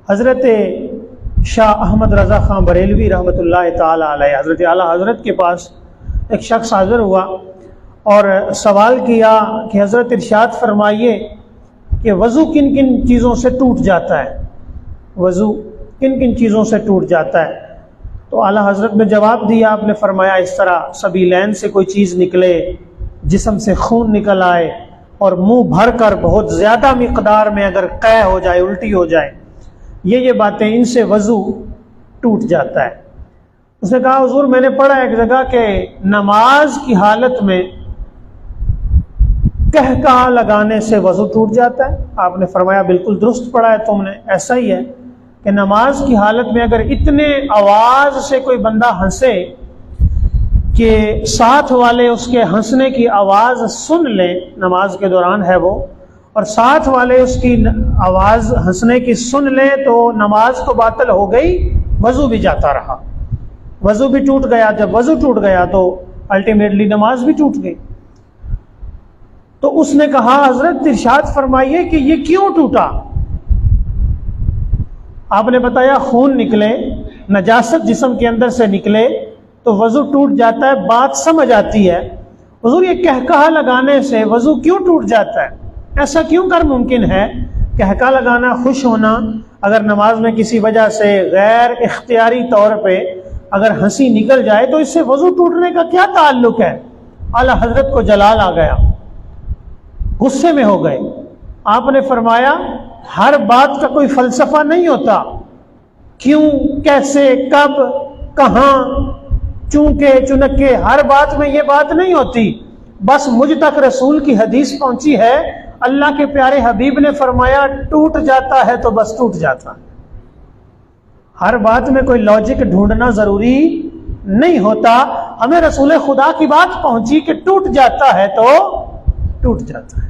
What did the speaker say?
हज़रत शाह अहमद रज़ा ख़ान बरेलवी रहमतुल्लाह ताला अलैह हज़रत आला हज़रत के पास एक शख्स हाज़िर हुआ और सवाल किया कि हज़रत इरशाद फरमाइए कि वज़ू किन किन चीज़ों से टूट जाता है, वज़ू किन किन चीज़ों से टूट जाता है। तो आला हज़रत ने जवाब दिया, आपने फरमाया इस तरह सबीलैन से कोई चीज़ निकले, जिस्म से खून निकल आए और मुंह भर कर बहुत ज़्यादा मिक़दार में अगर क़ै हो जाए, उल्टी हो जाए, ये बातें, इनसे वज़ू टूट जाता है। उसने कहा हुज़ूर मैंने पढ़ा एक जगह के नमाज की हालत में कहकहा लगाने से वज़ू टूट जाता है। आपने फरमाया बिल्कुल दुरुस्त पढ़ा है तुमने, ऐसा ही है कि नमाज की हालत में अगर इतने आवाज़ से कोई बंदा हंसे कि साथ वाले उसके हंसने की आवाज़ सुन लें, नमाज के दौरान है वो, और साथ वाले उसकी आवाज़ हंसने की सुन लें, तो नमाज तो बातिल हो गई, वज़ू भी जाता रहा, वज़ू भी टूट गया। जब वज़ू टूट गया तो अल्टीमेटली नमाज भी टूट गई। तो उसने कहा हज़रत इरशाद फरमाइए कि ये क्यों टूटा। आपने बताया खून निकले, नजासत जिस्म के अंदर से निकले तो वज़ू टूट जाता है, बात समझ आती है। हुज़ूर ये कहकहा लगाने से वज़ू क्यों टूट जाता है, ऐसा क्यों कर मुमकिन है? कहका लगाना, खुश होना, अगर नमाज में किसी वजह से गैर इख्तियारी तौर पे अगर हंसी निकल जाए तो इससे वज़ू टूटने का क्या ताल्लुक है? आला हज़रत को जलाल आ गया, गुस्से में हो गए। आपने फरमाया हर बात का कोई फ़लसफ़ा नहीं होता, क्यों, कैसे, कब, कहाँ, चूंके चुनके, हर बात में ये बात नहीं होती। बस मुझ तक रसूल की हदीस पहुंची है, अल्लाह के प्यारे हबीब ने फरमाया टूट जाता है तो बस टूट जाता है। हर बात में कोई लॉजिक ढूंढना जरूरी नहीं होता। हमें रसूल खुदा की बात पहुंची कि टूट जाता है तो टूट जाता है।